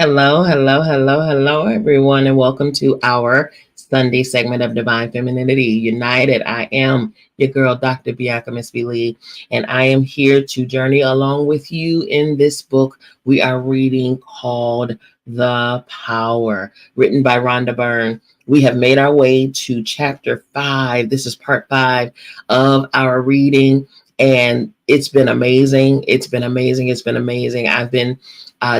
Hello, everyone, and welcome to our Sunday segment of Divine Femininity United. I am your girl, Dr. Bianca Miss B. Lee, and I am here to journey along with you in this book we are reading called The Power, written by Rhonda Byrne. We have made our way to chapter 5. This is part 5 of our reading, and it's been amazing. It's been amazing. I've been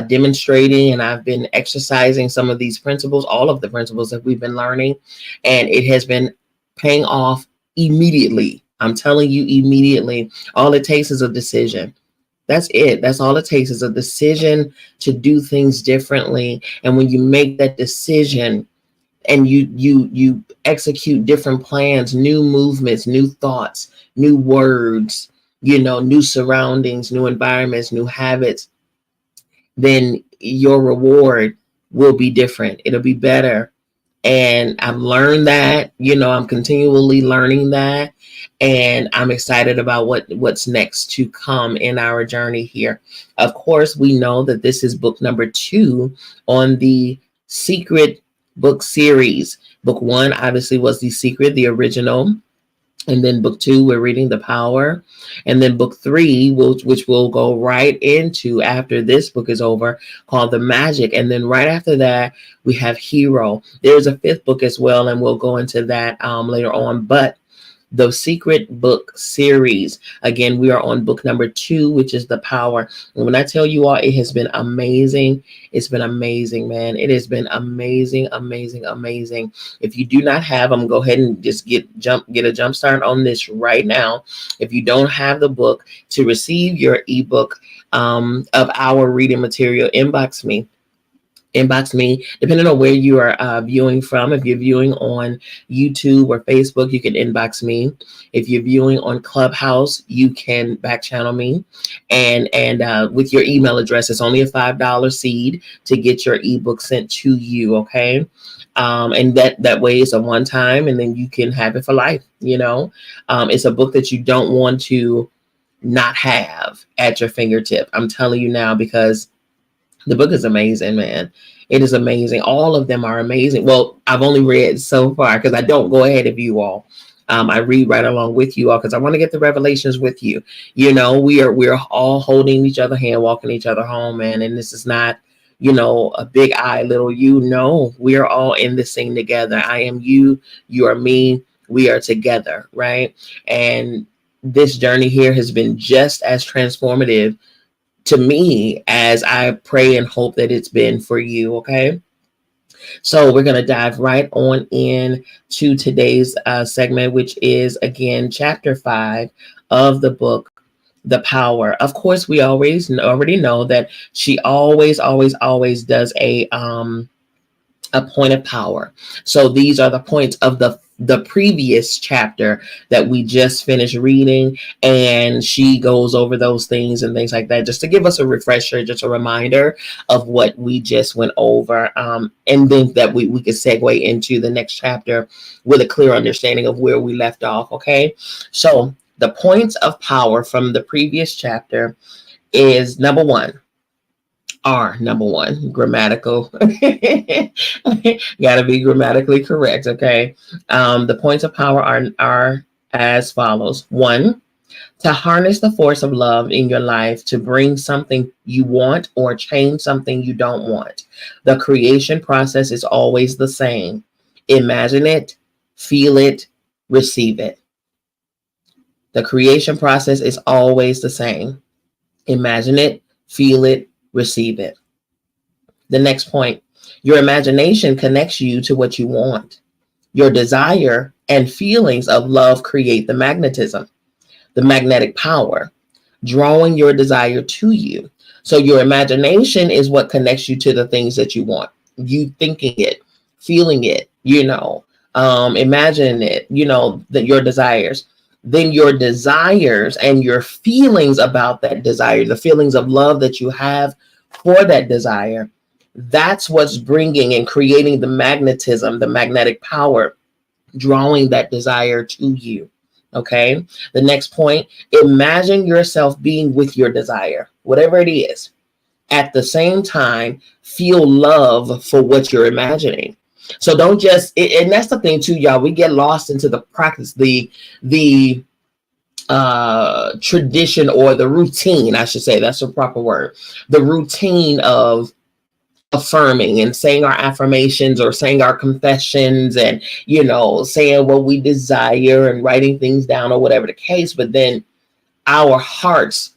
demonstrating and I've been exercising some of these principles, all of the principles that we've been learning, and it has been paying off immediately. I'm telling you, immediately. All it takes is a decision. That's it. That's all it takes is a decision to do things differently. And when you make that decision and you execute different plans, new movements, new thoughts, new words, new surroundings, new environments, new habits, then your reward will be different. It'll be better. And I've learned that, I'm continually learning that. And I'm excited about what's next to come in our journey here. Of course, we know that this is book number 2 on the Secret book series. Book 1 obviously was The Secret, the original. And then book 2, we're reading The Power. And then book 3, which we'll go right into after this book is over, called The Magic. And then right after that, we have Hero. There's a 5th book as well, and we'll go into that later on. But the Secret book series, again, we are on book number 2, which is The Power. And when I tell you all, it has been amazing. It's been amazing, man. It has been amazing. If you do not have them, go ahead and just get a jump start on this right now. If you don't have the book, to receive your ebook of our reading material, inbox me, depending on where you are viewing from. If you're viewing on YouTube or Facebook, you can inbox me. If you're viewing on Clubhouse, you can back channel me. And with your email address, it's only a $5 seed to get your ebook sent to you, okay? And that way it's a one time, and then you can have it for life, It's a book that you don't want to not have at your fingertip. I'm telling you now, because the book is amazing, man. It is amazing. All of them are amazing. Well, I've only read so far because I don't go ahead of you all. I read right along with you all because I want to get the revelations with you. We're all holding each other hand, walking each other home, man. And this is not, a big I, little you. No, we are all in this thing together. I am you. You are me. We are together, right? And this journey here has been just as transformative to me as I pray and hope that it's been for you. Okay. So we're going to dive right on in to today's segment, which is again, chapter 5 of the book, The Power. Of course, we already know that she always does a point of power. So these are the points of the previous chapter that we just finished reading, and she goes over those things and things like that, just to give us a refresher, just a reminder of what we just went over, and then that we could segue into the next chapter with a clear understanding of where we left off. Okay, so the points of power from the previous chapter is number 1. Grammatical. Gotta be grammatically correct, okay? The points of power are as follows. 1, to harness the force of love in your life to bring something you want or change something you don't want. The creation process is always the same. Imagine it, feel it, receive it. The creation process is always the same. Imagine it, feel it, receive it. The next point, your imagination connects you to what you want. Your desire and feelings of love create the magnetism, the magnetic power, drawing your desire to you. So your imagination is what connects you to the things that you want. You thinking it, feeling it, imagining it, that your desires. Then your desires and your feelings about that desire, the feelings of love that you have for that desire, that's what's bringing and creating the magnetism, the magnetic power, drawing that desire to you. Okay. The next point, imagine yourself being with your desire, whatever it is. at the same time, feel love for what you're imagining. So don't just, and that's the thing too, y'all. We get lost into the practice, the tradition, or the routine, I should say, that's the proper word. The routine of affirming and saying our affirmations, or saying our confessions, and saying what we desire and writing things down, or whatever the case. But then our hearts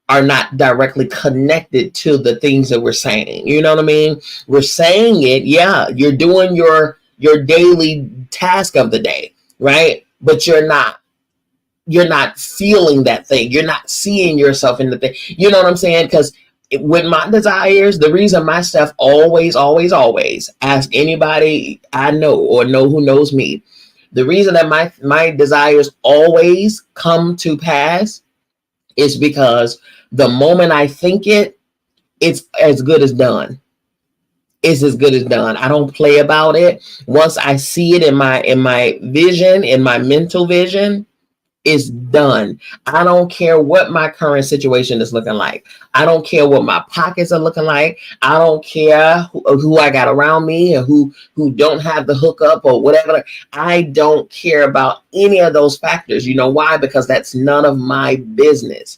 are not directly connected to the things that we're saying. You know what I mean? We're saying it, yeah, you're doing your daily task of the day, right? But you're not feeling that thing. You're not seeing yourself in the thing. You know what I'm saying? Because with my desires, the reason my stuff always, always, always, ask anybody I know or know who knows me, the reason that my desires always come to pass is because the moment I think it, it's as good as done. It's as good as done. I don't play about it. Once I see it in my vision, in my mental vision, it's done. I don't care what my current situation is looking like. I don't care what my pockets are looking like. I don't care who I got around me, and who don't have the hookup or whatever. I don't care about any of those factors. You know why? Because that's none of my business.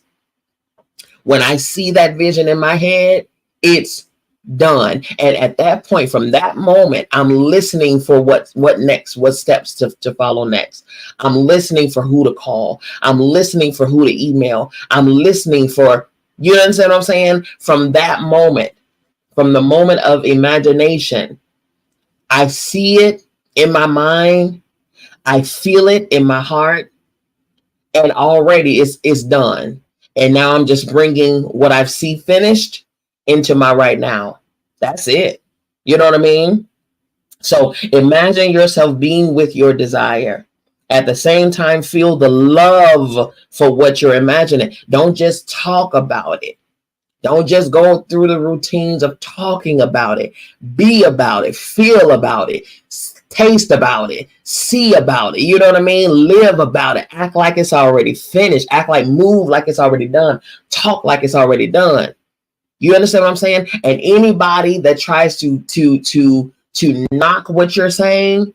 When I see that vision in my head, it's done. And at that point, from that moment, I'm listening for what next, what steps to follow next. I'm listening for who to call. I'm listening for who to email. I'm listening for, you understand what I'm saying? From that moment, from the moment of imagination, I see it in my mind. I feel it in my heart, and already it's done. And now I'm just bringing what I see finished into my right now. That's it. You know what I mean? So imagine yourself being with your desire. At the same time, feel the love for what you're imagining. Don't just talk about it. Don't just go through the routines of talking about it. Be about it. Feel about it. Taste about it. See about it. You know what I mean? Live about it. Act like it's already finished. Act like, move like it's already done. Talk like it's already done. You understand what I'm saying? And anybody that tries to knock what you're saying,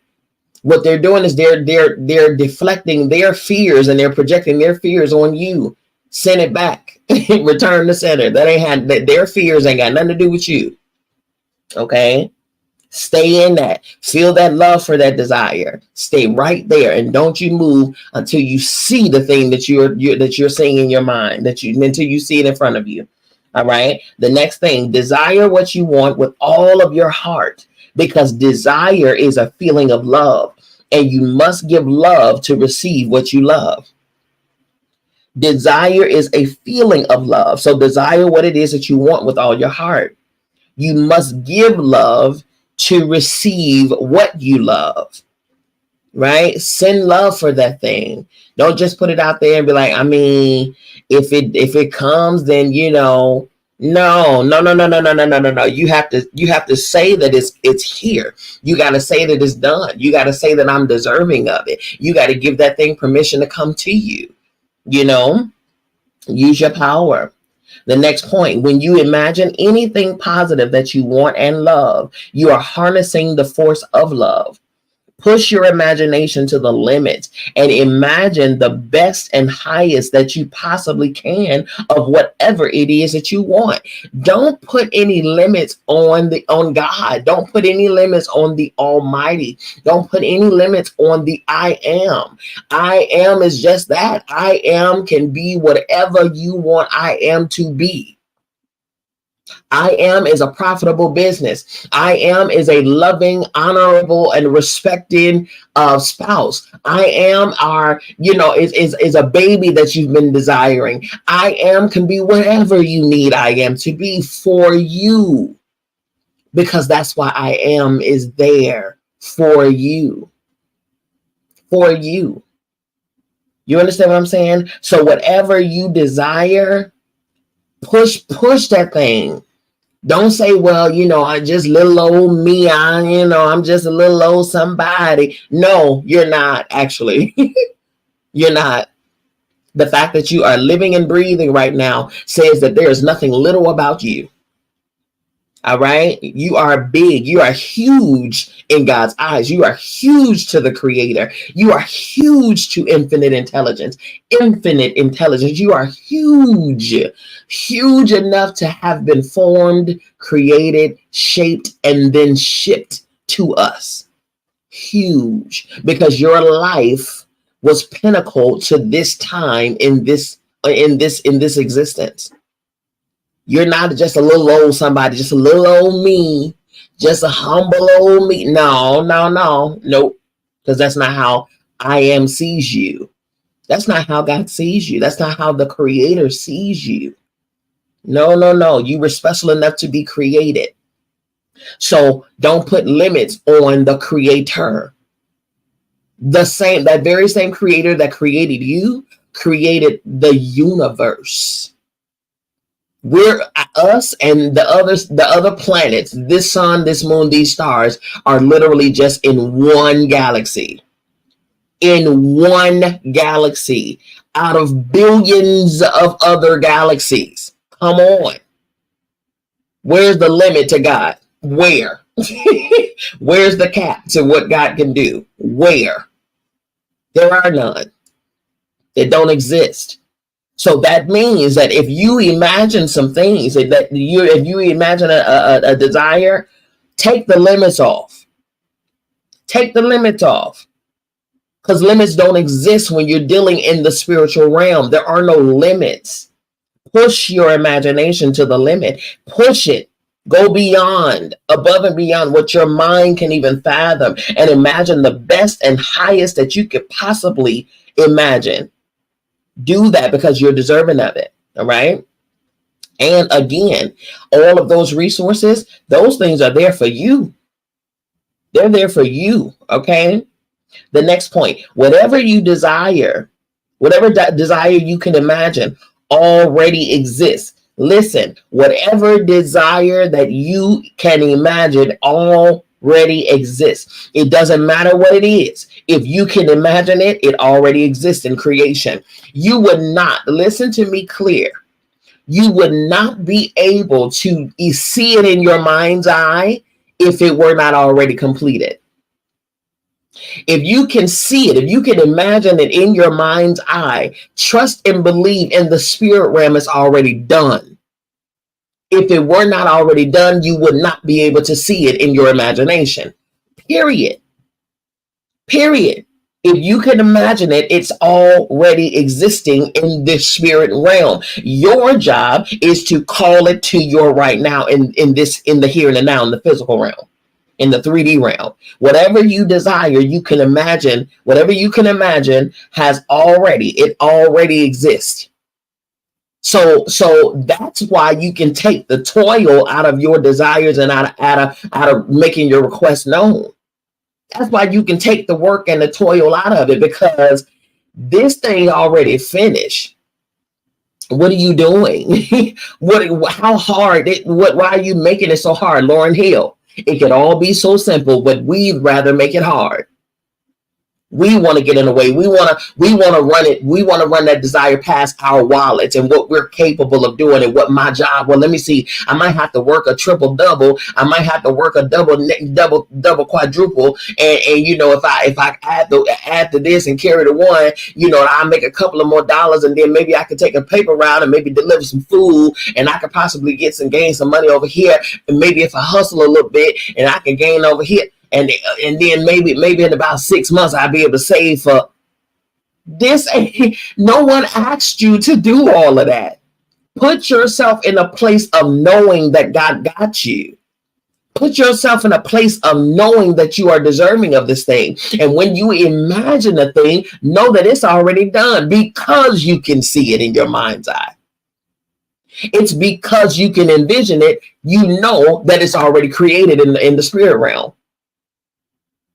what they're doing is they're deflecting their fears, and they're projecting their fears on you. Send it back. Return to center. Their fears ain't got nothing to do with you. Okay? Stay in that. Feel that love for that desire. Stay right there, and don't you move until you see the thing that you're seeing in your mind, until you see it in front of you. All right. The next thing, desire what you want with all of your heart, because desire is a feeling of love, and you must give love to receive what you love. Desire is a feeling of love. So desire what it is that you want with all your heart. You must give love to receive what you love, right? Send love for that thing. Don't just put it out there and be like, I mean, if it comes, then, no. You have to say that it's here. You got to say that it's done. You got to say that I'm deserving of it. You got to give that thing permission to come to you. Use your power. The next point, when you imagine anything positive that you want and love, you are harnessing the force of love. Push your imagination to the limit and imagine the best and highest that you possibly can of whatever it is that you want. Don't put any limits on God. Don't put any limits on the Almighty. Don't put any limits on the I am. I am is just that. I am can be whatever you want I am to be. I am is a profitable business. I am is a loving, honorable, and respected spouse. I am is a baby that you've been desiring. I am can be whatever you need I am to be for you, because that's why I am is there for you. For you. You understand what I'm saying? So whatever you desire, push that thing. Don't say, well, I just little old me. I'm just a little old somebody. No, you're not actually. You're not. The fact that you are living and breathing right now says that there is nothing little about you. All right. You are big. You are huge in God's eyes. You are huge to the Creator. You are huge to infinite intelligence. Infinite intelligence. You are huge. Huge enough to have been formed, created, shaped, and then shipped to us. Huge. Because your life was pinnacle to this time in this existence. You're not just a little old somebody, just a little old me, just a humble old me. No, nope. Because that's not how I am sees you. That's not how God sees you. That's not how the Creator sees you. No. You were special enough to be created. So don't put limits on the Creator. That very same Creator that created you created the universe. We're us and the other planets, this sun, this moon, these stars are literally just in one galaxy. In one galaxy out of billions of other galaxies. Come on. Where's the limit to God? Where? Where's the cap to what God can do? Where? There are none. They don't exist. So that means that if you imagine some things, if you imagine a desire, take the limits off. Take the limits off. Because limits don't exist when you're dealing in the spiritual realm. There are no limits. Push your imagination to the limit. Push it. Go beyond, above and beyond what your mind can even fathom, and imagine the best and highest that you could possibly imagine. Do that because you're deserving of it. All right. And again, all of those resources, those things are there for you. They're there for you. Okay. The next point, whatever you desire, whatever desire you can imagine already exists. Listen, whatever desire that you can imagine already exists. It doesn't matter what it is. If you can imagine it, it already exists in creation. You would not, listen to me clear, you would not be able to see it in your mind's eye if it were not already completed. If you can see it, if you can imagine it in your mind's eye, trust and believe in the spirit realm is already done. If it were not already done, you would not be able to see it in your imagination. Period. Period. If you can imagine it, it's already existing in the spirit realm. Your job is to call it to your right now in the here and the now, in the physical realm, in the 3D realm. Whatever you desire, you can imagine. Whatever you can imagine it already exists. So that's why you can take the toil out of your desires and out of making your request known. That's why you can take the work and the toil out of it, because this thing already finished. What are you doing? How hard? Why are you making it so hard, Lauryn Hill? It could all be so simple, but we'd rather make it hard. We want to get in the way. We want to run it. We want to run that desire past our wallets and what we're capable of doing and what my job. Well, let me see. I might have to work a triple double. I might have to work a double quadruple. And if I add to this and carry the one, I'll make a couple of more dollars, and then maybe I could take a paper route and maybe deliver some food, and I could possibly gain some money over here. And maybe if I hustle a little bit, and I can gain over here. And then maybe in about 6 months I'll be able to save for this. No one asked you to do all of that. Put yourself in a place of knowing that God got you. Put yourself in a place of knowing that you are deserving of this thing. And when you imagine a thing, know that it's already done, because you can see it in your mind's eye. It's because you can envision it. You know that it's already created in the spirit realm.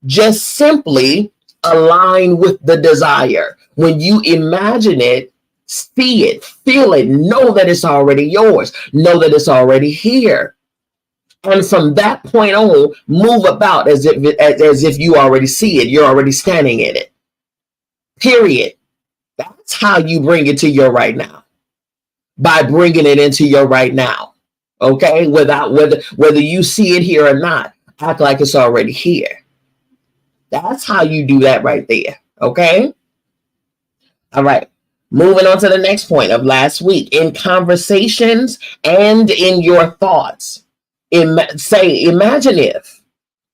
Just simply align with the desire. When you imagine it, see it, feel it, know that it's already yours, know that it's already here. And from that point on, move about as if you already see it, you're already standing in it. Period. That's how you bring it to your right now. By bringing it into your right now. Okay, whether you see it here or not, act like it's already here. That's how you do that right there. Okay. All right. Moving on to the next point of last week. In conversations and in your thoughts, say, imagine if,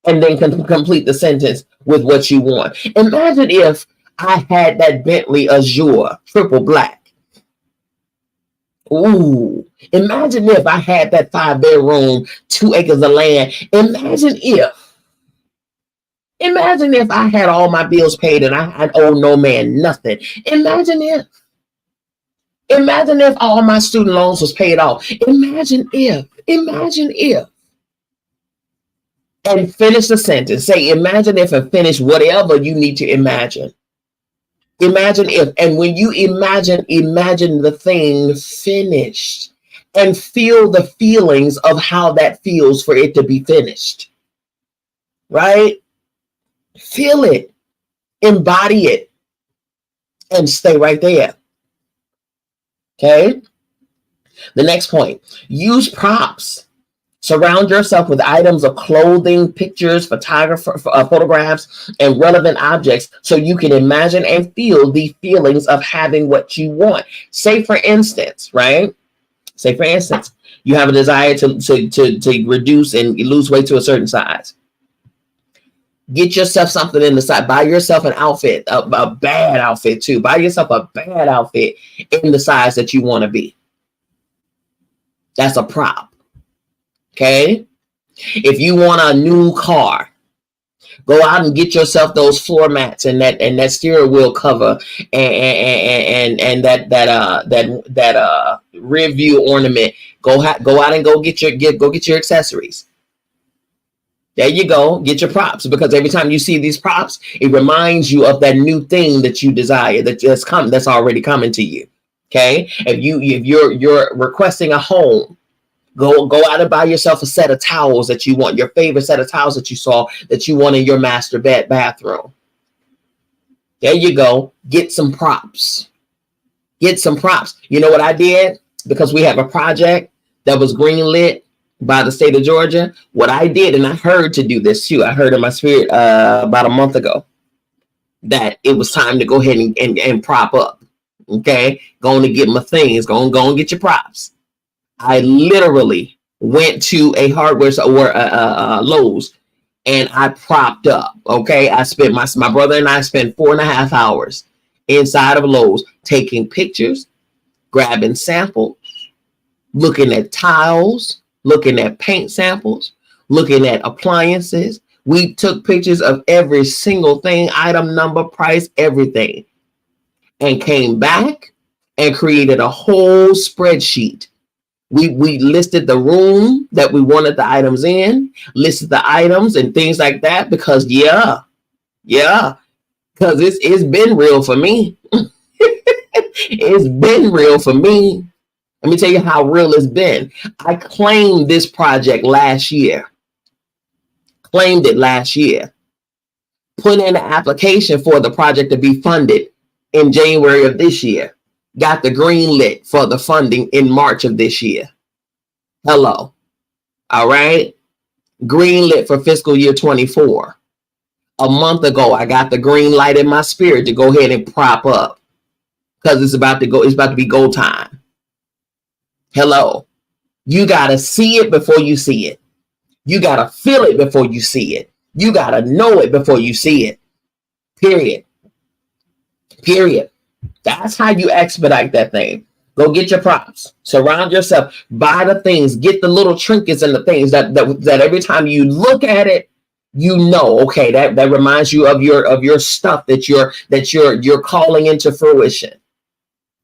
and then complete the sentence with what you want. Imagine if I had that Bentley Azure triple black. Ooh. Imagine if I had that 5-bedroom, 2 acres of land. Imagine if I had all my bills paid and I owe no man nothing. Imagine if all my student loans was paid off. Imagine if, and finish the sentence. Say, imagine if, and finish whatever you need to imagine. Imagine if, and when you imagine the thing finished, and feel the feelings of how that feels for it to be finished. Right? Feel it, embody it, and stay right there. Okay? The next point, use props. Surround yourself with items of clothing, pictures, photographs, and relevant objects so you can imagine and feel the feelings of having what you want. Say, for instance, right? Say, for instance, you have a desire to reduce and lose weight to a certain size. Get yourself something in the size. Buy yourself an outfit, a bad outfit too. Buy yourself a bad outfit in the size that you want to be. That's a prop. Okay? If you want a new car, go out and get yourself those floor mats and that steering wheel cover and that rear view ornament. Go out and go get your accessories. There you go. Get your props, because every time you see these props, it reminds you of that new thing that you desire that's already coming to you. Okay? If you're requesting a home, go out and buy yourself a set of towels that you want, your favorite set of towels that you saw that you want in your master bathroom. There you go. Get some props. Get some props. You know what I did? Because we have a project that was greenlit by the state of Georgia. What I did, and I heard to do this too. I heard in my spirit about a month ago that it was time to go ahead and prop up. Okay, going to get my things. Go and get your props. I literally went to a hardware or Lowe's, and I propped up. Okay, I spent my brother and I spent 4.5 hours inside of Lowe's taking pictures, grabbing samples, looking at tiles, looking at paint samples, looking at appliances. We took pictures of every single thing, item number, price, everything, and came back and created a whole spreadsheet. We listed the room that we wanted the items in, listed the items and things like that, because because it's been real for me. It's been real for me. Let me tell you how real it's been. I claimed this project last year. Claimed it last year. Put in an application for the project to be funded in January of this year. Got the green lit for the funding in March of this year. Hello. All right. Green lit for fiscal year 24. A month ago, I got the green light in my spirit to go ahead and prop up, because it's about to be go time. Hello. You got to see it before you see it. You got to feel it before you see it. You got to know it before you see it. Period. That's how you expedite that thing. Go get your props. Surround yourself. Buy the things. Get the little trinkets and the things that every time you look at it, you know, okay, that reminds you of your stuff that you're calling into fruition.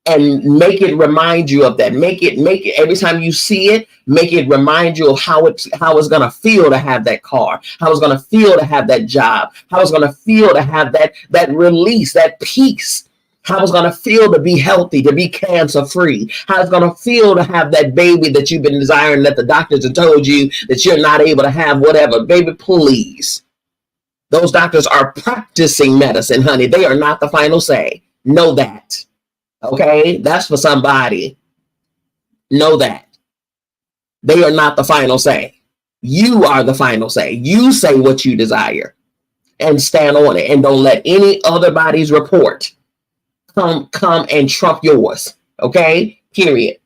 And make it remind you of that. Make it every time you see it, make it remind you of how it's gonna feel to have that car, how it's gonna feel to have that job, how it's gonna feel to have that release, that peace, how it's gonna feel to be healthy, to be cancer free, how it's gonna feel to have that baby that you've been desiring, that the doctors have told you that you're not able to have, whatever. Baby, please. Those doctors are practicing medicine, honey. They are not the final say. Know that. Okay, that's for somebody. Know that. They are not the final say. You are the final say. You say what you desire and stand on it, and don't let any other body's report come and trump yours. Okay? Period.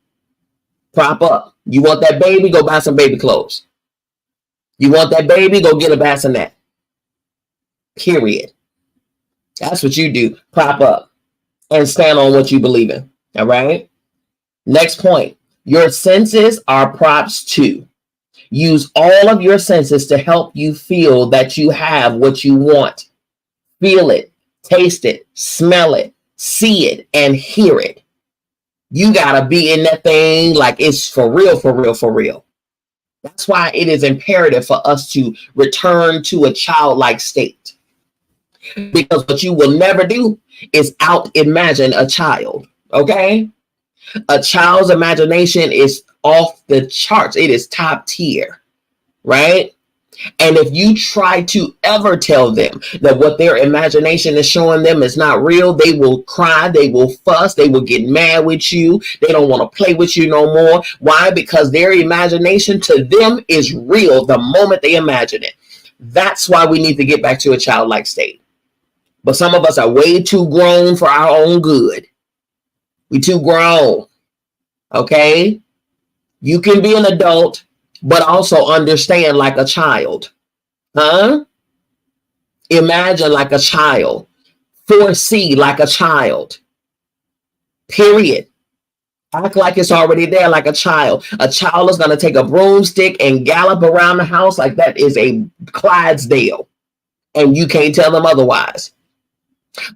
Prop up. You want that baby? Go buy some baby clothes. You want that baby? Go get a bassinet. Period. That's what you do. Prop up and stand on what you believe in. All right? Next point. Your senses are props too. Use all of your senses to help you feel that you have what you want. Feel it, taste it, smell it, see it, and hear it. You gotta be in that thing like it's for real, for real, for real. That's why it is imperative for us to return to a childlike state. Because what you will never do is out imagine a child, okay? A child's imagination is off the charts. It is top tier, right? And if you try to ever tell them that what their imagination is showing them is not real, they will cry, they will fuss, they will get mad with you. They don't want to play with you no more. Why? Because their imagination to them is real the moment they imagine it. That's why we need to get back to a childlike state. But some of us are way too grown for our own good. We too grown. Okay? You can be an adult, but also understand like a child. Huh? Imagine like a child. Foresee like a child. Period. Act like it's already there like a child. A child is going to take a broomstick and gallop around the house like that is a Clydesdale. And you can't tell them otherwise.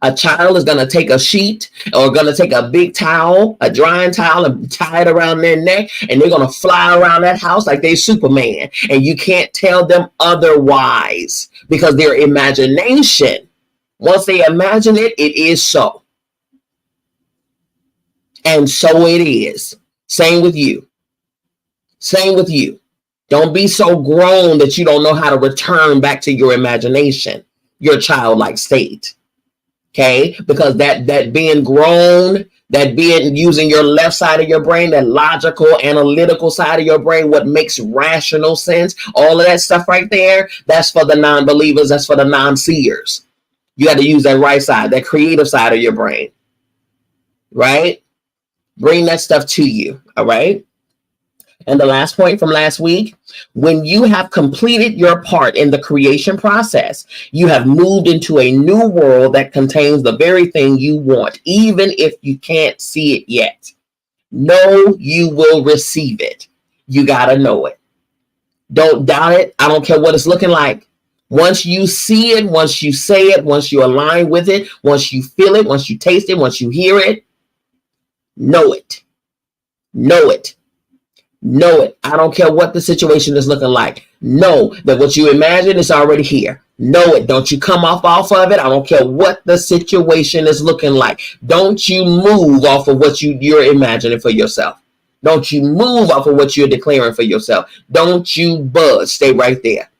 A child is going to take a sheet or going to take a big towel, a drying towel, and tie it around their neck, and they're going to fly around that house like they're Superman. And you can't tell them otherwise because their imagination, once they imagine it, it is so. And so it is. Same with you. Same with you. Don't be so grown that you don't know how to return back to your imagination, your childlike state. Okay, because that being grown, that being using your left side of your brain, that logical, analytical side of your brain, what makes rational sense, all of that stuff right there, that's for the non-believers, that's for the non-seers. You got to use that right side, that creative side of your brain, right? Bring that stuff to you, all right? And the last point from last week, when you have completed your part in the creation process, you have moved into a new world that contains the very thing you want, even if you can't see it yet. Know you will receive it. You got to know it. Don't doubt it. I don't care what it's looking like. Once you see it, once you say it, once you align with it, once you feel it, once you taste it, once you hear it, know it. Know it. Know it. I don't care what the situation is looking like. Know that what you imagine is already here. Know it. Don't you come off of it. I don't care what the situation is looking like. Don't you move off of what you're imagining for yourself. Don't you move off of what you're declaring for yourself. Don't you budge. Stay right there.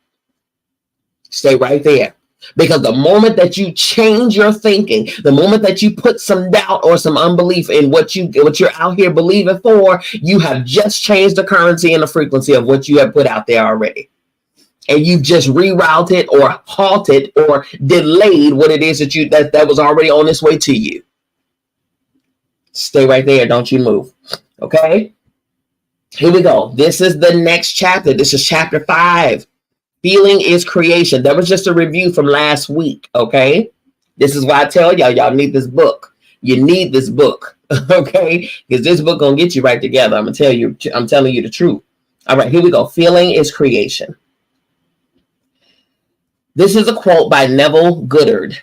Stay right there. Because the moment that you change your thinking, the moment that you put some doubt or some unbelief in what you're out here believing for, you have just changed the currency and the frequency of what you have put out there already. And you've just rerouted or halted or delayed what it is that was already on its way to you. Stay right there. Don't you move. Okay? Here we go. This is the next chapter. This is chapter 5. Feeling is creation. That was just a review from last week, okay? This is why I tell y'all need this book. You need this book, okay? Because this book gonna get you right together. I'm telling you the truth. All right, here we go. Feeling is creation. This is a quote by Neville Goddard,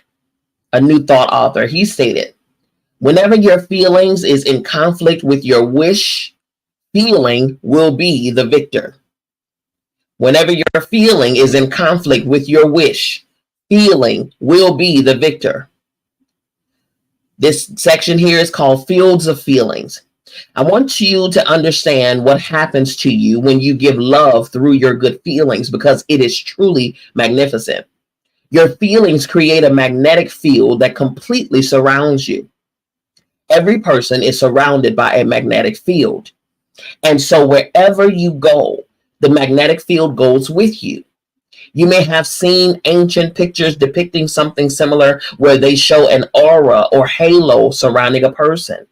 a New Thought author. He stated, "Whenever your feelings is in conflict with your wish, feeling will be the victor." Whenever your feeling is in conflict with your wish, feeling will be the victor. This section here is called Fields of Feelings. I want you to understand what happens to you when you give love through your good feelings, because it is truly magnificent. Your feelings create a magnetic field that completely surrounds you. Every person is surrounded by a magnetic field. And so wherever you go, the magnetic field goes with you. You may have seen ancient pictures depicting something similar where they show an aura or halo surrounding a person.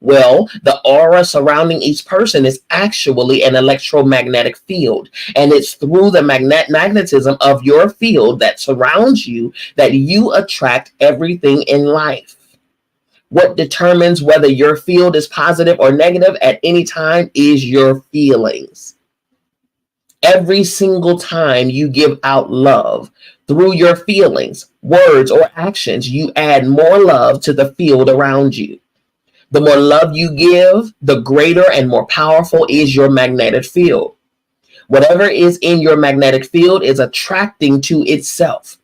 Well, the aura surrounding each person is actually an electromagnetic field. And it's through the magnetism of your field that surrounds you that you attract everything in life. What determines whether your field is positive or negative at any time is your feelings. Every single time you give out love through your feelings, words, or actions, you add more love to the field around you. The more love you give, the greater and more powerful is your magnetic field. Whatever is in your magnetic field is attracting to itself.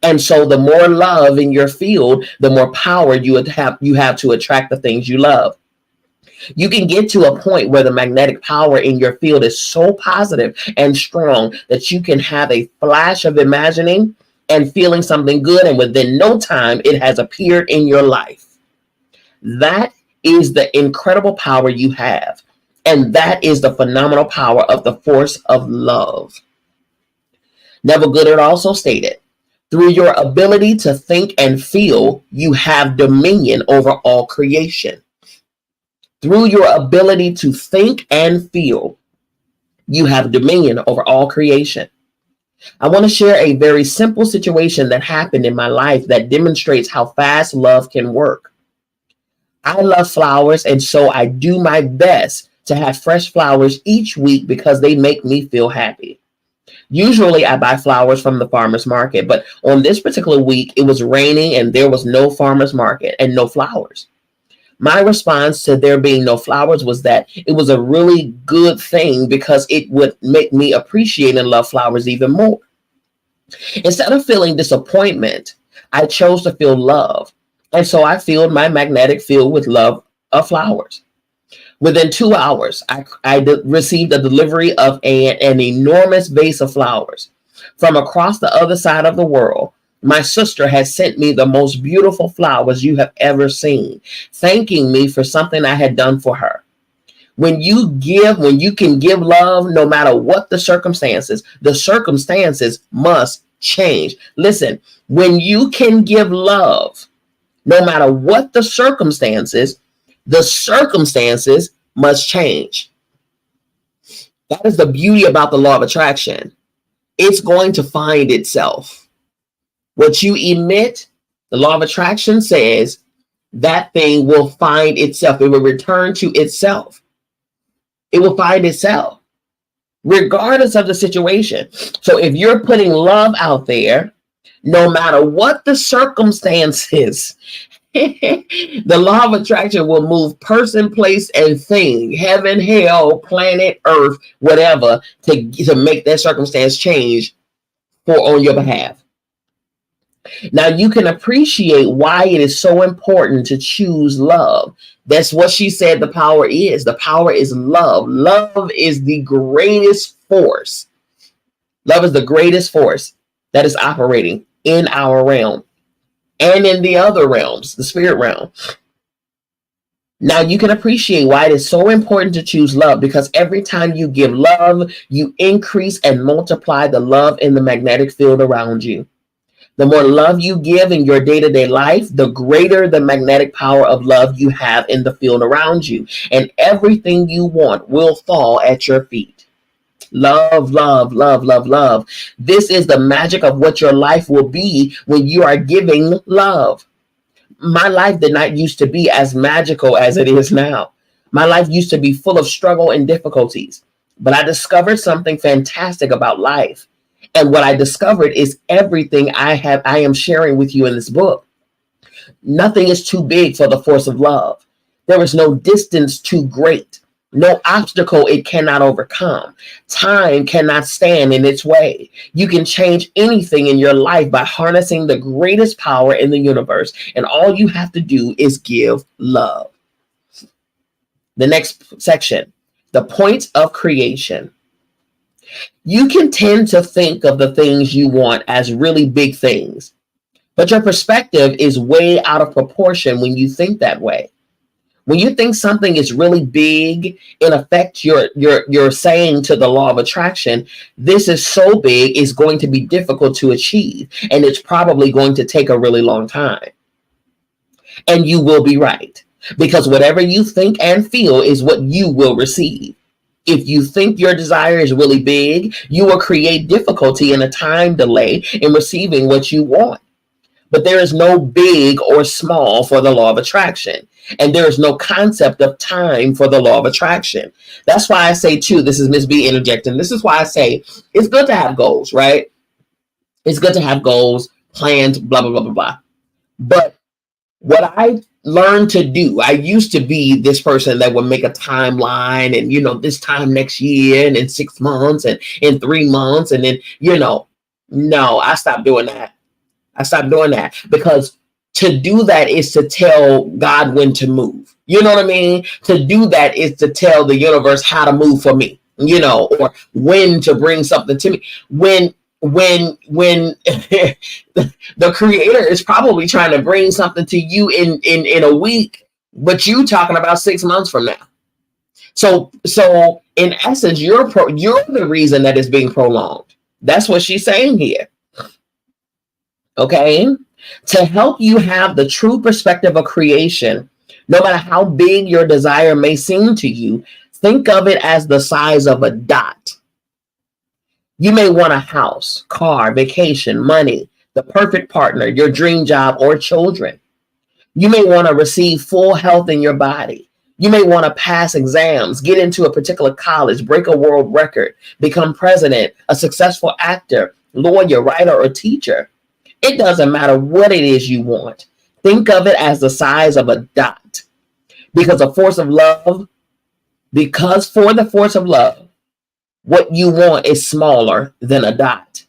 And so the more love in your field, the more power you have to attract the things you love. You can get to a point where the magnetic power in your field is so positive and strong that you can have a flash of imagining and feeling something good, and within no time, it has appeared in your life. That is the incredible power you have. And that is the phenomenal power of the force of love. Neville Goddard also stated, through your ability to think and feel, you have dominion over all creation. Through your ability to think and feel, you have dominion over all creation. I want to share a very simple situation that happened in my life that demonstrates how fast love can work. I love flowers, and so I do my best to have fresh flowers each week because they make me feel happy. Usually I buy flowers from the farmer's market, but on this particular week, it was raining and there was no farmer's market and no flowers. My response to there being no flowers was that it was a really good thing because it would make me appreciate and love flowers even more. Instead of feeling disappointment, I chose to feel love. And so I filled my magnetic field with love of flowers. Within 2 hours, I received a delivery of an enormous vase of flowers. From across the other side of the world, my sister has sent me the most beautiful flowers you have ever seen, thanking me for something I had done for her. When you can give love, no matter what the circumstances must change. Listen, when you can give love, no matter what the circumstances must change. That is the beauty about the law of attraction. It's going to find itself. What you emit, the law of attraction says that thing will find itself. It will return to itself. It will find itself, regardless of the situation. So if you're putting love out there, no matter what the circumstances, the law of attraction will move person, place, and thing, heaven, hell, planet, earth, whatever, to make that circumstance change on your behalf. Now you can appreciate why it is so important to choose love. That's what she said the power is. The power is love. Love is the greatest force. Love is the greatest force that is operating in our realm and in the other realms, the spirit realm. Now you can appreciate why it is so important to choose love, because every time you give love, you increase and multiply the love in the magnetic field around you. The more love you give in your day-to-day life, the greater the magnetic power of love you have in the field around you. And everything you want will fall at your feet. Love, love, love, love, love. This is the magic of what your life will be when you are giving love. My life did not used to be as magical as it is now. My life used to be full of struggle and difficulties. But I discovered something fantastic about life. And what I discovered is everything I am sharing with you in this book. Nothing is too big for the force of love. There is no distance too great. No obstacle it cannot overcome. Time cannot stand in its way. You can change anything in your life by harnessing the greatest power in the universe. And all you have to do is give love. The next section, the point of creation. You can tend to think of the things you want as really big things, but your perspective is way out of proportion when you think that way. When you think something is really big, in effect, you're saying to the law of attraction, this is so big, it's going to be difficult to achieve, and it's probably going to take a really long time. And you will be right, because whatever you think and feel is what you will receive. If you think your desire is really big, you will create difficulty and a time delay in receiving what you want. But there is no big or small for the law of attraction. And there is no concept of time for the law of attraction. That's why I say, too, this is Miss B interjecting. This is why I say it's good to have goals, right? It's good to have goals, plans, blah, blah, blah, blah, blah. But what I learned to do, I used to be this person that would make a timeline and, this time next year and in 6 months and in 3 months. And then, no, I stopped doing that. I stopped doing that, because to do that is to tell God when to move. You know what I mean? To do that is to tell the universe how to move for me, or when to bring something to me. When the creator is probably trying to bring something to you in a week, but you talking about 6 months from now. So in essence, you're the reason that it's being prolonged. That's what she's saying here. Okay, to help you have the true perspective of creation, no matter how big your desire may seem to you, think of it as the size of a dot. You may want a house, car, vacation, money, the perfect partner, your dream job, or children. You may want to receive full health in your body. You may want to pass exams, get into a particular college, break a world record, become president, a successful actor, lawyer, writer, or teacher. It doesn't matter what it is you want. Think of it as the size of a dot. Because for the force of love, what you want is smaller than a dot.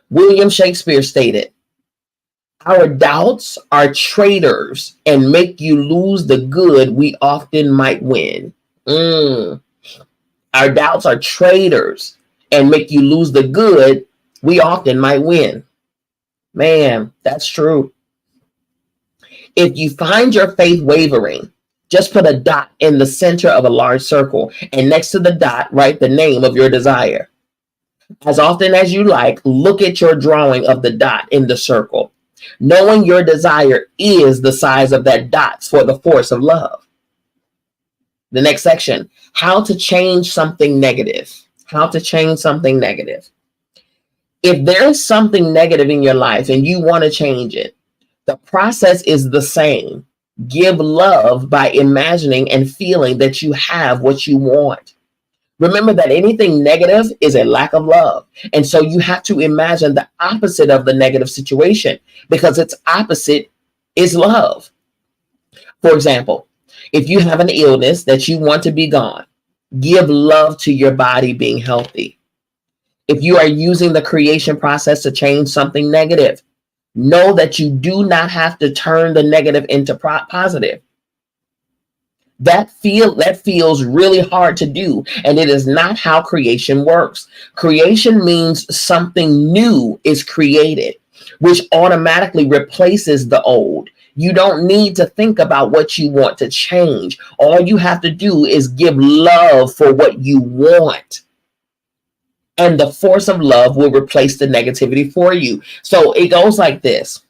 William Shakespeare stated, "Our doubts are traitors and make you lose the good we often might win." Our doubts are traitors and make you lose the good we often might win. Man, that's true. If you find your faith wavering, just put a dot in the center of a large circle, and next to the dot, write the name of your desire. As often as you like, look at your drawing of the dot in the circle. Knowing your desire is the size of that dot for the force of love. The next section, how to change something negative. How to change something negative. If there is something negative in your life and you want to change it, the process is the same. Give love by imagining and feeling that you have what you want. Remember that anything negative is a lack of love. And so you have to imagine the opposite of the negative situation, because its opposite is love. For example, if you have an illness that you want to be gone, give love to your body being healthy. If you are using the creation process to change something negative, know that you do not have to turn the negative into positive. That feels really hard to do, and it is not how creation works. Creation means something new is created, which automatically replaces the old. You don't need to think about what you want to change. All you have to do is give love for what you want. And the force of love will replace the negativity for you. So it goes like this.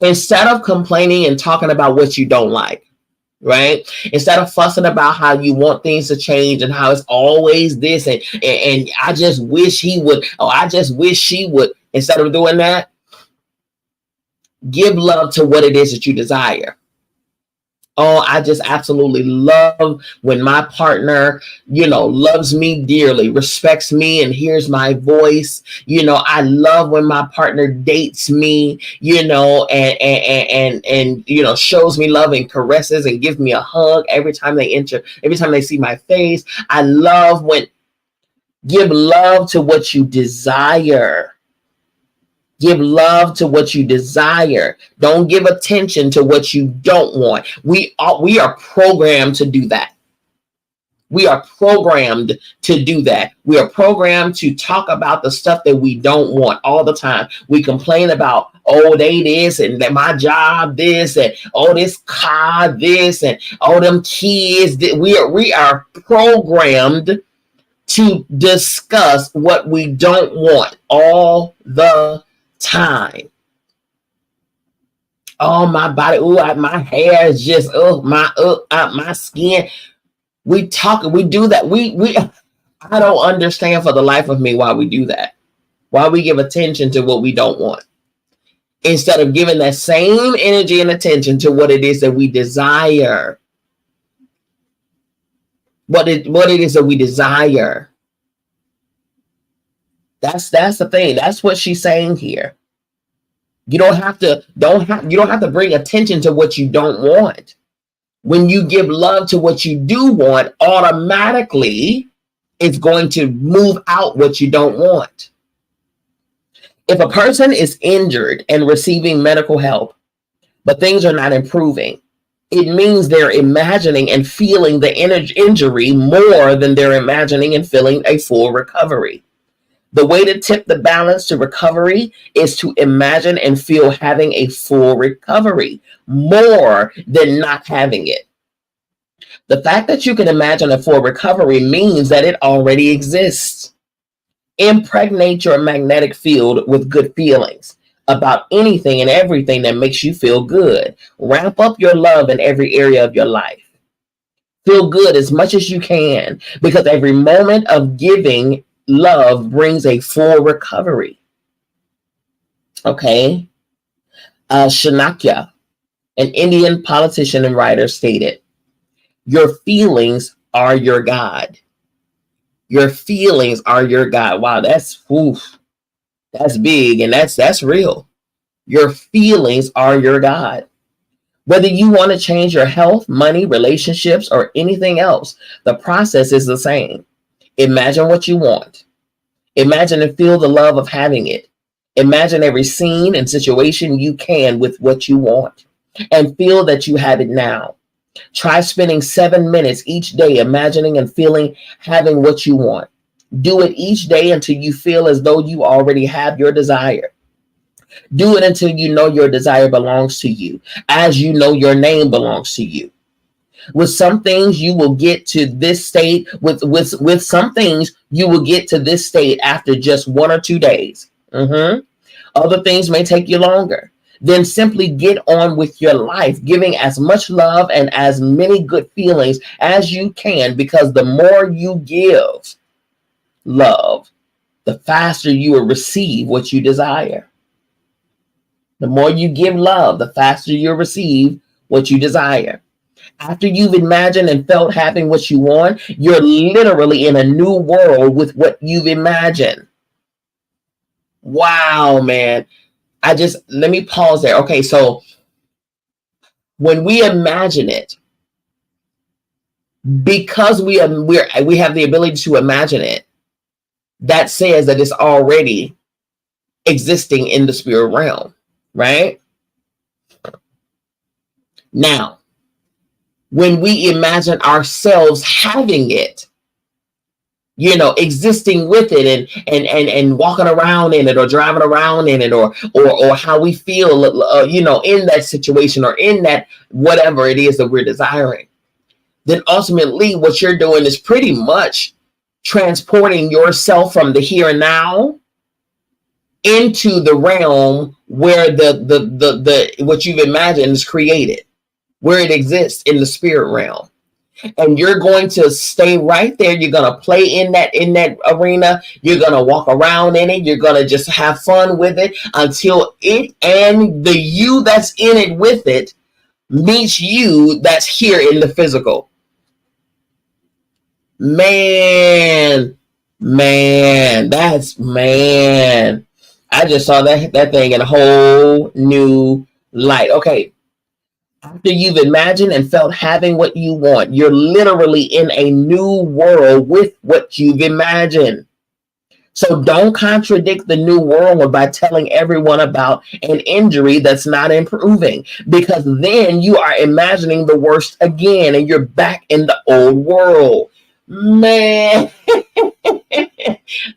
Instead of complaining and talking about what you don't like, right? Instead of fussing about how you want things to change and how it's always this and I just wish he would, or I just wish she would. Instead of doing that, give love to what it is that you desire. Oh, I just absolutely love when my partner, loves me dearly, respects me, and hears my voice. I love when my partner dates me, and shows me love and caresses and gives me a hug every time they see my face. I love when, give love to what you desire. Give love to what you desire. Don't give attention to what you don't want. We are programmed to do that. We are programmed to do that. We are programmed to talk about the stuff that we don't want all the time. We complain about oh, they this, and that my job this, and oh, this car this, and oh, them kids. We are programmed to discuss what we don't want all the time. Oh, my body, my hair is just, my skin. We do that. I don't understand for the life of me why we do that. Why we give attention to what we don't want, instead of giving that same energy and attention to what it is that we desire. What it is that we desire. That's the thing. That's what she's saying here. You don't have to bring attention to what you don't want. When you give love to what you do want, automatically it's going to move out what you don't want. If a person is injured and receiving medical help, but things are not improving, it means they're imagining and feeling the injury more than they're imagining and feeling a full recovery. The way to tip the balance to recovery is to imagine and feel having a full recovery more than not having it. The fact that you can imagine a full recovery means that it already exists. Impregnate your magnetic field with good feelings about anything and everything that makes you feel good. Ramp up your love in every area of your life. Feel good as much as you can, because every moment of giving love brings a full recovery. Okay. Chanakya, an Indian politician and writer, stated, "Your feelings are your God." Your feelings are your God. Wow, that's big, and that's real. Your feelings are your God. Whether you want to change your health, money, relationships, or anything else, the process is the same. Imagine what you want. Imagine and feel the love of having it. Imagine every scene and situation you can with what you want, and feel that you have it now. Try spending 7 minutes each day imagining and feeling having what you want. Do it each day until you feel as though you already have your desire. Do it until you know your desire belongs to you, as you know your name belongs to you. With some things you will get to this state. With some things you will get to this state after just 1 or 2 days. Other things may take you longer. Then simply get on with your life, giving as much love and as many good feelings as you can, because the more you give love, the faster you will receive what you desire. The more you give love, the faster you'll receive what you desire. After you've imagined and felt having what you want, you're literally in a new world with what you've imagined. Wow, man. Let me pause there. Okay, so when we imagine it, because we have the ability to imagine it, that says that it's already existing in the spirit realm, right? Now, when we imagine ourselves having it, existing with it and walking around in it, or driving around in it, or how we feel, in that situation, or in that whatever it is that we're desiring, then ultimately what you're doing is pretty much transporting yourself from the here and now into the realm where the what you've imagined is created, where it exists in the spirit realm. And you're going to stay right there. You're going to play in that arena. You're going to walk around in it. You're going to just have fun with it until it and the you that's in it with it meets you that's here in the physical. Man, I just saw that thing in a whole new light. Okay. After you've imagined and felt having what you want, you're literally in a new world with what you've imagined. So don't contradict the new world by telling everyone about an injury that's not improving, because then you are imagining the worst again and you're back in the old world. Man,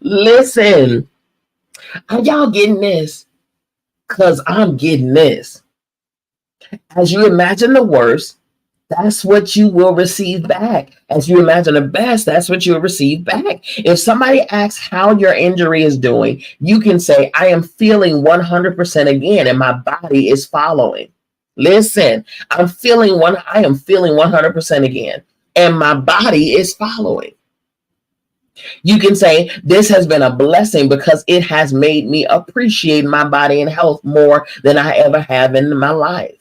listen, are y'all getting this? because I'm getting this. As you imagine the worst, that's what you will receive back. As you imagine the best, that's what you'll receive back. If somebody asks how your injury is doing, you can say, I am feeling 100% again, and my body is following. Listen, I am feeling 100% again, and my body is following. You can say, this has been a blessing because it has made me appreciate my body and health more than I ever have in my life.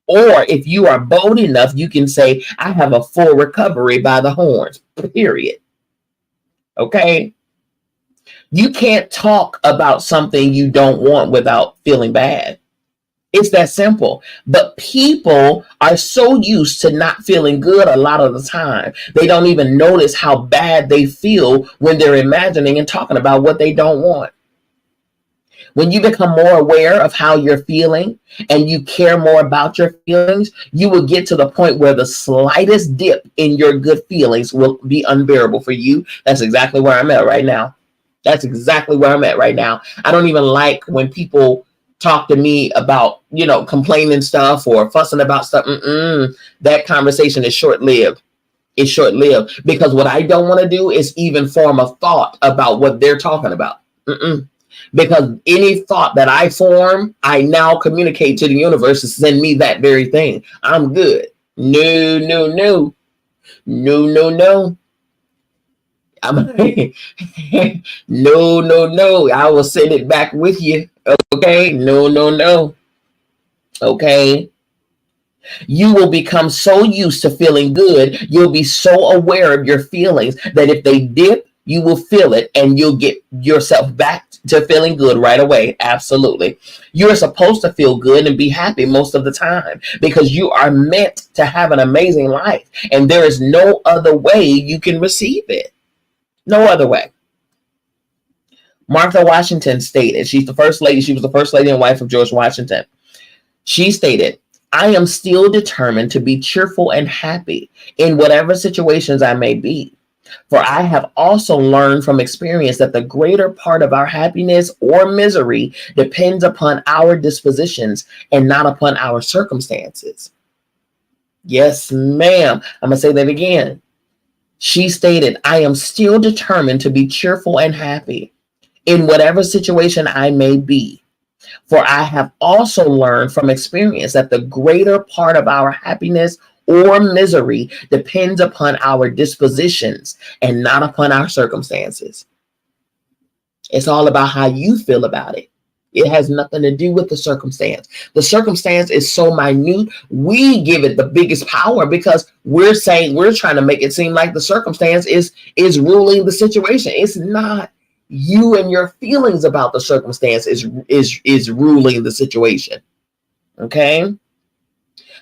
Or if you are bold enough, you can say, I have a full recovery by the horns, period. Okay? You can't talk about something you don't want without feeling bad. It's that simple. But people are so used to not feeling good a lot of the time, they don't even notice how bad they feel when they're imagining and talking about what they don't want. When you become more aware of how you're feeling and you care more about your feelings, you will get to the point where the slightest dip in your good feelings will be unbearable for you. That's exactly where I'm at right now. That's exactly where I'm at right now. I don't even like when people talk to me about, complaining stuff or fussing about stuff. That conversation is short-lived. It's short-lived because what I don't want to do is even form a thought about what they're talking about. Because any thought that I form, I now communicate to the universe to send me that very thing. I'm good. No. No. I will send it back with you. Okay? No. Okay? You will become so used to feeling good, you'll be so aware of your feelings that if they dip, you will feel it and you'll get yourself back to feeling good right away. Absolutely. You're supposed to feel good and be happy most of the time because you are meant to have an amazing life. And there is no other way you can receive it. No other way. Martha Washington stated, she's the first lady. She was the first lady and wife of George Washington. She stated, I am still determined to be cheerful and happy in whatever situations I may be. For I have also learned from experience that the greater part of our happiness or misery depends upon our dispositions and not upon our circumstances. Yes, ma'am. I'm going to say that again. She stated, I am still determined to be cheerful and happy in whatever situation I may be. For I have also learned from experience that the greater part of our happiness or misery depends upon our dispositions and not upon our circumstances. It's all about how you feel about it. It has nothing to do with the circumstance. The circumstance is so minute. We give it the biggest power because we're trying to make it seem like the circumstance is ruling the situation. It's not. You and your feelings about the circumstance is ruling the situation. Okay?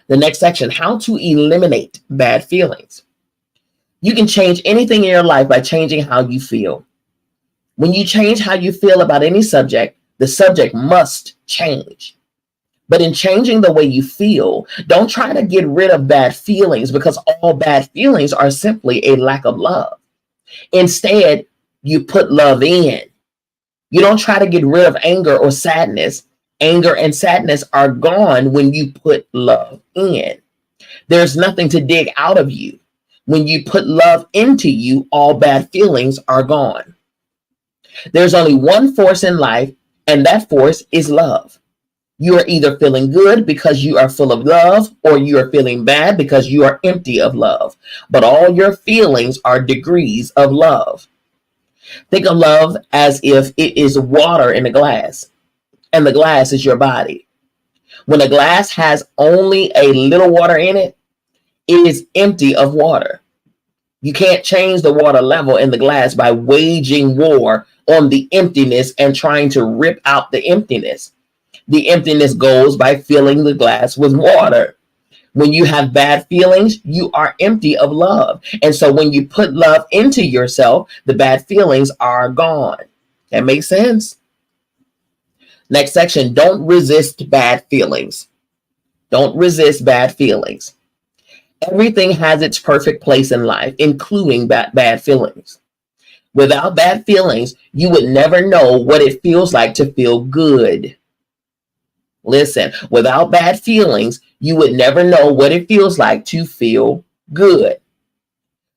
The next section, how to eliminate bad feelings. You can change anything in your life by changing how you feel. When you change how you feel about any subject, the subject must change. But in changing the way you feel, don't try to get rid of bad feelings because all bad feelings are simply a lack of love. Instead, you put love in. You don't try to get rid of anger or sadness. Anger and sadness are gone when you put love in. There's nothing to dig out of you. When you put love into you, all bad feelings are gone. There's only one force in life, and that force is love. You are either feeling good because you are full of love, or you are feeling bad because you are empty of love. But all your feelings are degrees of love. Think of love as if it is water in a glass, and the glass is your body. When a glass has only a little water in it, it is empty of water. You can't change the water level in the glass by waging war on the emptiness and trying to rip out the emptiness. The emptiness goes by filling the glass with water. When you have bad feelings, you are empty of love. And so when you put love into yourself, the bad feelings are gone. That makes sense? Next section, don't resist bad feelings. Don't resist bad feelings. Everything has its perfect place in life, including bad feelings. Without bad feelings, you would never know what it feels like to feel good. Listen, without bad feelings, you would never know what it feels like to feel good.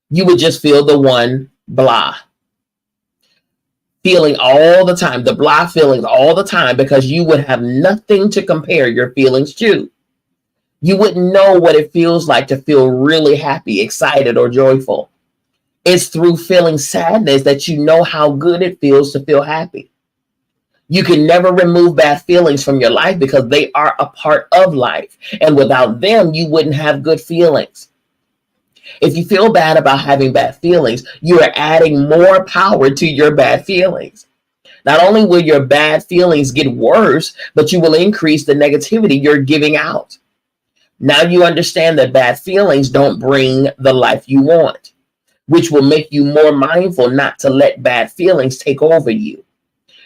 You would just feel the one blah feeling all the time, the blah feelings all the time, because you would have nothing to compare your feelings to. You wouldn't know what it feels like to feel really happy, excited, or joyful. It's through feeling sadness that you know how good it feels to feel happy. You can never remove bad feelings from your life because they are a part of life. And without them, you wouldn't have good feelings. If you feel bad about having bad feelings, you are adding more power to your bad feelings. Not only will your bad feelings get worse, but you will increase the negativity you're giving out. Now you understand that bad feelings don't bring the life you want, which will make you more mindful not to let bad feelings take over you.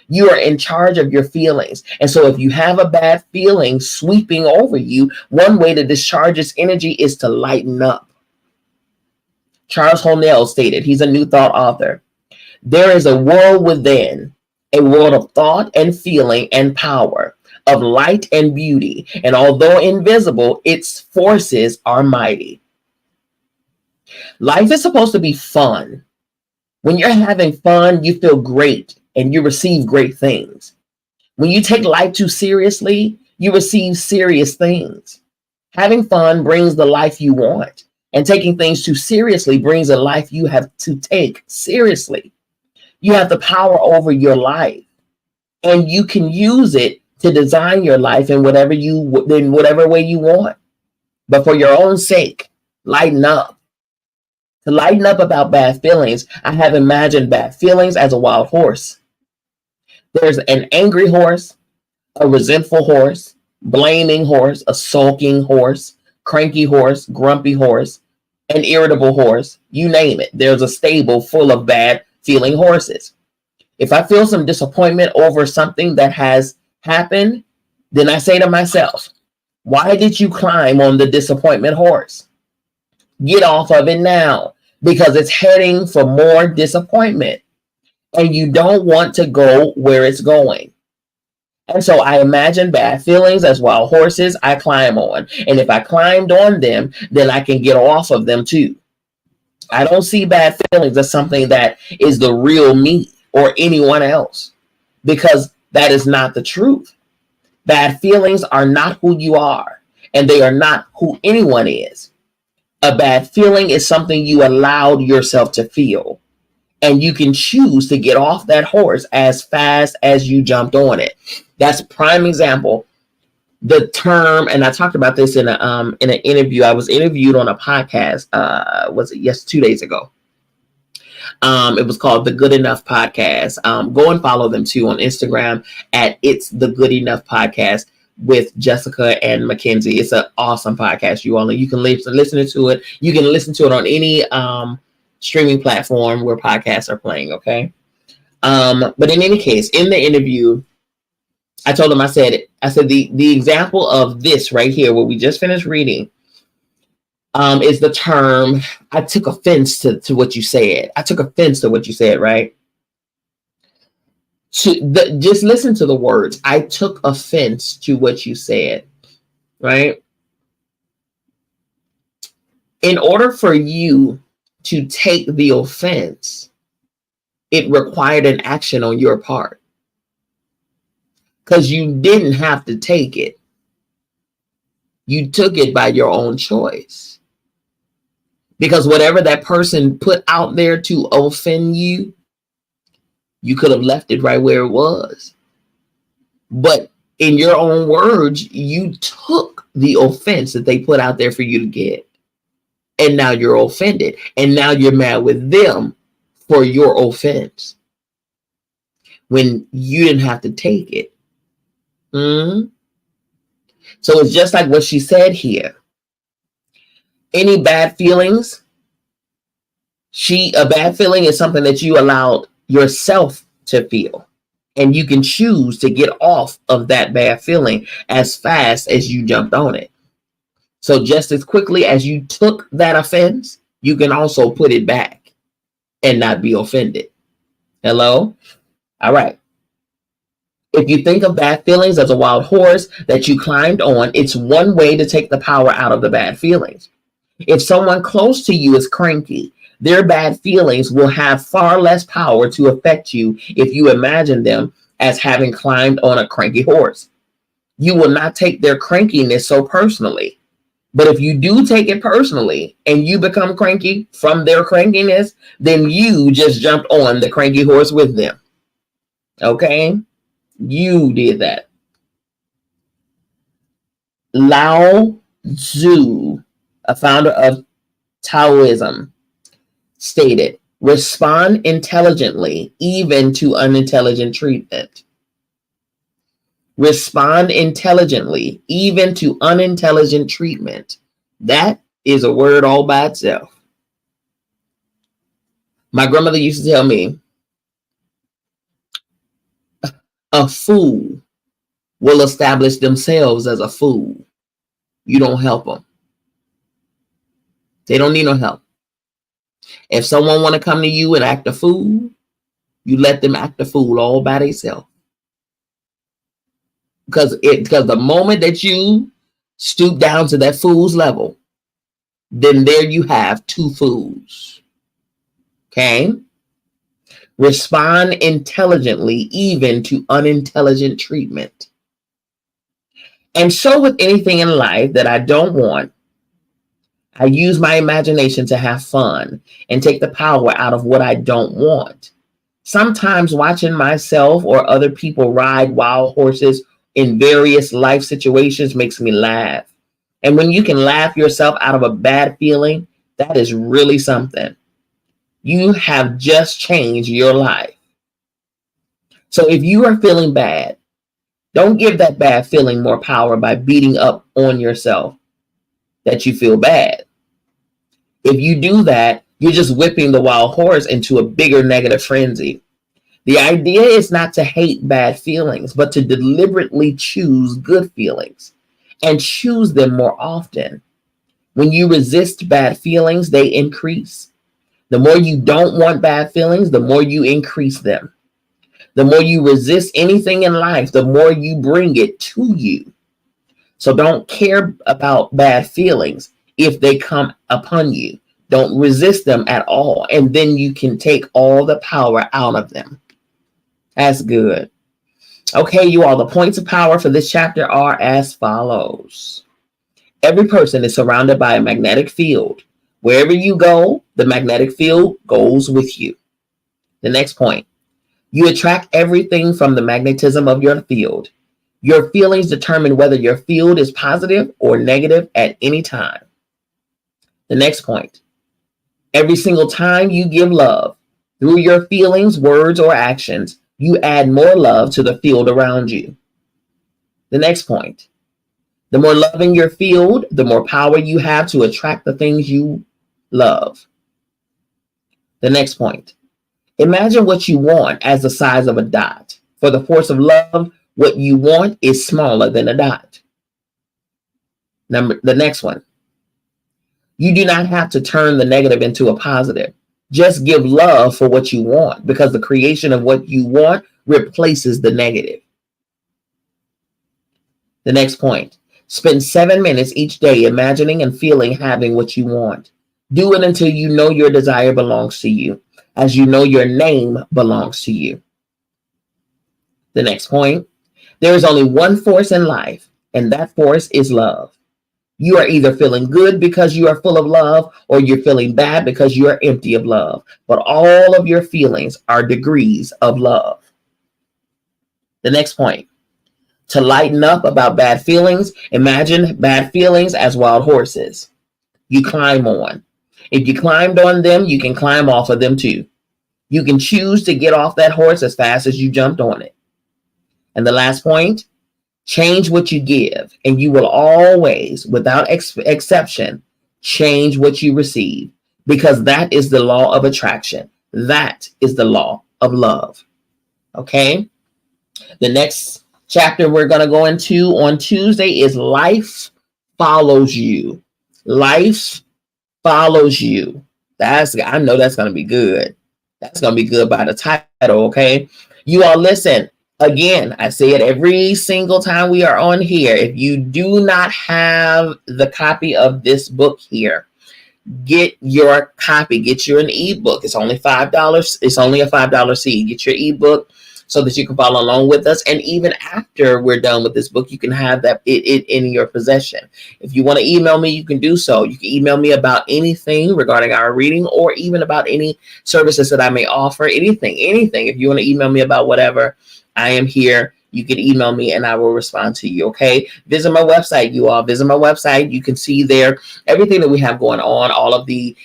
You are in charge of your feelings. And so if you have a bad feeling sweeping over you, one way to discharge its energy is to lighten up. Charles Hornell stated, he's a New Thought author, there is a world within, a world of thought and feeling and power, of light and beauty. And although invisible, its forces are mighty. Life is supposed to be fun. When you're having fun, you feel great and you receive great things. When you take life too seriously, you receive serious things. Having fun brings the life you want, and taking things too seriously brings a life you have to take seriously. You have the power over your life, and you can use it to design your life in whatever way you want. But for your own sake, lighten up. To lighten up about bad feelings, I have imagined bad feelings as a wild horse. There's an angry horse, a resentful horse, blaming horse, a sulking horse, cranky horse, grumpy horse, an irritable horse, you name it. There's a stable full of bad feeling horses. If I feel some disappointment over something that has happened, then I say to myself, why did you climb on the disappointment horse? Get off of it now, because it's heading for more disappointment and you don't want to go where it's going. And so I imagine bad feelings as wild horses I climb on. And if I climbed on them, then I can get off of them too. I don't see bad feelings as something that is the real me or anyone else, because that is not the truth. Bad feelings are not who you are, and they are not who anyone is. A bad feeling is something you allowed yourself to feel, and you can choose to get off that horse as fast as you jumped on it. That's a prime example. The term, and I talked about this in an interview. I was interviewed on a podcast. Was it 2 days ago? It was called the Good Enough Podcast. Go and follow them too on Instagram at It's the Good Enough Podcast with Jessica and Mackenzie. It's an awesome podcast. You can listen to it. You can listen to it on any streaming platform where podcasts are playing. Okay. But in any case, in the interview, I told him, I said the example of this right here, what we just finished reading, is the term, I took offense to what you said. I took offense to what you said, right? Just listen to the words. I took offense to what you said, right? In order for you to take the offense, it required an action on your part, because you didn't have to take it. You took it by your own choice. Because whatever that person put out there to offend you, you could have left it right where it was. But in your own words, you took the offense that they put out there for you to get. And now you're offended. And now you're mad with them for your offense, when you didn't have to take it. So it's just like what she said here. Any bad feelings, a bad feeling is something that you allowed yourself to feel. And you can choose to get off of that bad feeling as fast as you jumped on it. So just as quickly as you took that offense, you can also put it back and not be offended. Hello? All right. If you think of bad feelings as a wild horse that you climbed on, it's one way to take the power out of the bad feelings. If someone close to you is cranky, their bad feelings will have far less power to affect you if you imagine them as having climbed on a cranky horse. You will not take their crankiness so personally. But if you do take it personally and you become cranky from their crankiness, then you just jumped on the cranky horse with them. Okay? You did that. Lao Tzu, a founder of Taoism, stated, respond intelligently even to unintelligent treatment. Respond intelligently even to unintelligent treatment. That is a word all by itself. My grandmother used to tell me, a fool will establish themselves as a fool. You don't help them. They don't need no help. If someone want to come to you and act a fool, you let them act a fool all by themselves. Because the moment that you stoop down to that fool's level, then there you have two fools. Okay? Respond intelligently even to unintelligent treatment. And so with anything in life that I don't want, I use my imagination to have fun and take the power out of what I don't want. Sometimes watching myself or other people ride wild horses in various life situations makes me laugh. And when you can laugh yourself out of a bad feeling, that is really something. You have just changed your life. So if you are feeling bad, don't give that bad feeling more power by beating up on yourself that you feel bad. If you do that, you're just whipping the wild horse into a bigger negative frenzy. The idea is not to hate bad feelings, but to deliberately choose good feelings and choose them more often. When you resist bad feelings, they increase. The more you don't want bad feelings, the more you increase them. The more you resist anything in life, the more you bring it to you. So don't care about bad feelings if they come upon you. Don't resist them at all. And then you can take all the power out of them. That's good. Okay, you all, the points of power for this chapter are as follows. Every person is surrounded by a magnetic field. Wherever you go, the magnetic field goes with you. The next point. You attract everything from the magnetism of your field. Your feelings determine whether your field is positive or negative at any time. The next point. Every single time you give love, through your feelings, words, or actions, you add more love to the field around you. The next point. The more loving your field, the more power you have to attract the things you love. The next point. Imagine what you want as the size of a dot. For the force of love, what you want is smaller than a dot. The next one. You do not have to turn the negative into a positive. Just give love for what you want, because the creation of what you want replaces the negative. The next point. Spend 7 minutes each day imagining and feeling having what you want. Do it until you know your desire belongs to you, as you know your name belongs to you. The next point. There is only one force in life, and that force is love. You are either feeling good because you are full of love, or you're feeling bad because you are empty of love. But all of your feelings are degrees of love. The next point. To lighten up about bad feelings, imagine bad feelings as wild horses you climb on. If you climbed on them, you can climb off of them too. You can choose to get off that horse as fast as you jumped on it. And the last point, change what you give, and you will always, without exception, change what you receive, because that is the law of attraction. That is the law of love. Okay? The next chapter we're going to go into on Tuesday is Life Follows You. Life follows you. I know that's going to be good. That's going to be good by the title, okay? You all listen. Again, I say it every single time we are on here. If you do not have the copy of this book here, get your copy. Get you an ebook. It's only $5. It's only a $5 seed. Get your ebook so that you can follow along with us. And even after we're done with this book, you can have that it in your possession. If you want to email me, you can do so. You can email me about anything regarding our reading, or even about any services that I may offer. Anything. If you want to email me about whatever, I am here. You can email me and I will respond to you. Okay. Visit my website, you all. Visit my website. You can see there everything that we have going on, all of the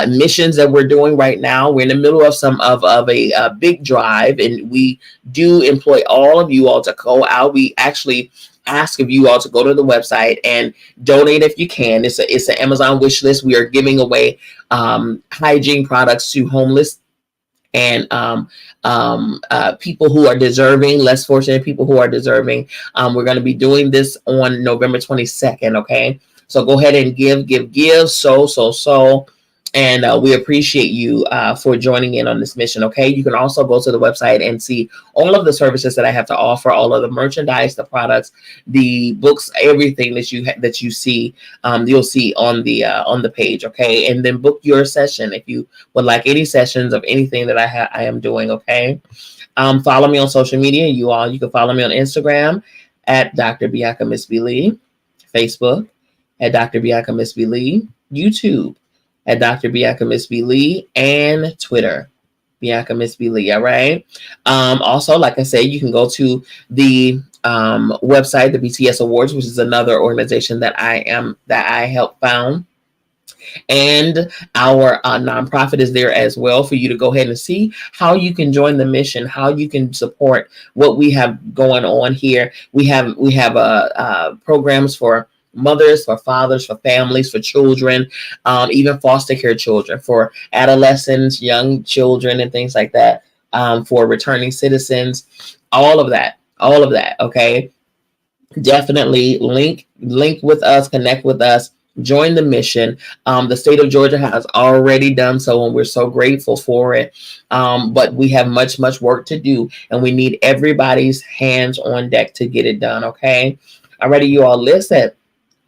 missions that we're doing right now. We're in the middle of a big drive, and we do employ all of you all to go out. We actually ask of you all to go to the website and donate if you can. It's an Amazon wish list. We are giving away hygiene products to homeless and people who are deserving, less fortunate people who are deserving. We're going to be doing this on November 22nd. Okay. So go ahead and give, so. And we appreciate you for joining in on this mission. Okay. You can also go to the website and see all of the services that I have to offer, all of the merchandise, the products, the books, everything that you see, you'll see on the page. Okay. And then book your session if you would like any sessions of anything that I am doing. Okay. Follow me on social media. You can follow me on Instagram at Dr. Bianca Miss B. Lee, Facebook at Dr. Bianca Miss B. Lee, YouTube at Dr. Bianca Miss B. Lee, and Twitter, Bianca Miss B. Lee. All right. Also, like I said, you can go to the website, the BTS Awards, which is another organization that I helped found. And our nonprofit is there as well for you to go ahead and see how you can join the mission, how you can support what we have going on here. We have programs for mothers, for fathers, for families, for children, even foster care children, for adolescents, young children, and things like that, for returning citizens, all of that. Okay. Definitely link with us, connect with us, join the mission. The state of Georgia has already done so, and we're so grateful for it. But we have much work to do, and we need everybody's hands on deck to get it done. Okay. Alrighty, you all, listen.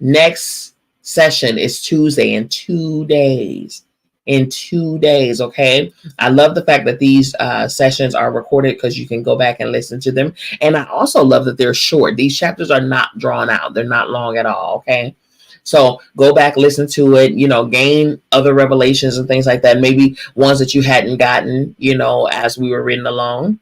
Next session is Tuesday in 2 days. Okay. I love the fact that these sessions are recorded because you can go back and listen to them. And I also love that they're short. These chapters are not drawn out. They're not long at all. Okay. So go back, listen to it, gain other revelations and things like that. Maybe ones that you hadn't gotten, as we were reading along.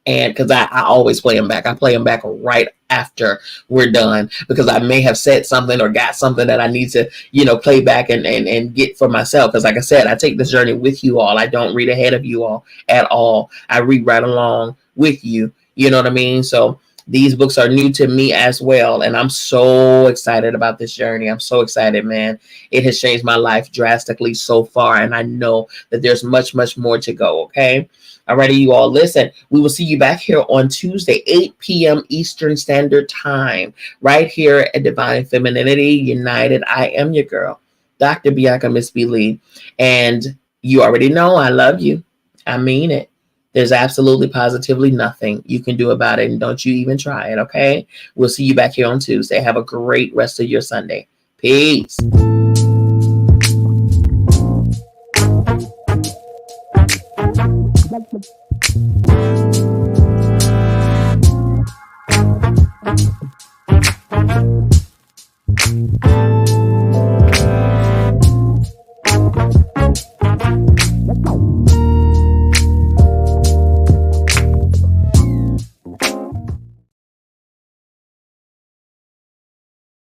And because I always play them back. I play them back right after we're done, because I may have said something or got something that I need to, play back and get for myself. Because like I said, I take this journey with you all. I don't read ahead of you all at all. I read right along with you. You know what I mean? So these books are new to me as well. And I'm so excited about this journey. I'm so excited, man. It has changed my life drastically so far. And I know that there's much more to go. Okay. Alrighty, you all, listen, we will see you back here on Tuesday, 8 p.m. Eastern Standard Time, right here at Divine Femininity United. I am your girl, Dr. Bianca Miss B. Lee. And you already know I love you. I mean it. There's absolutely positively nothing you can do about it. And don't you even try it, okay? We'll see you back here on Tuesday. Have a great rest of your Sunday. Peace.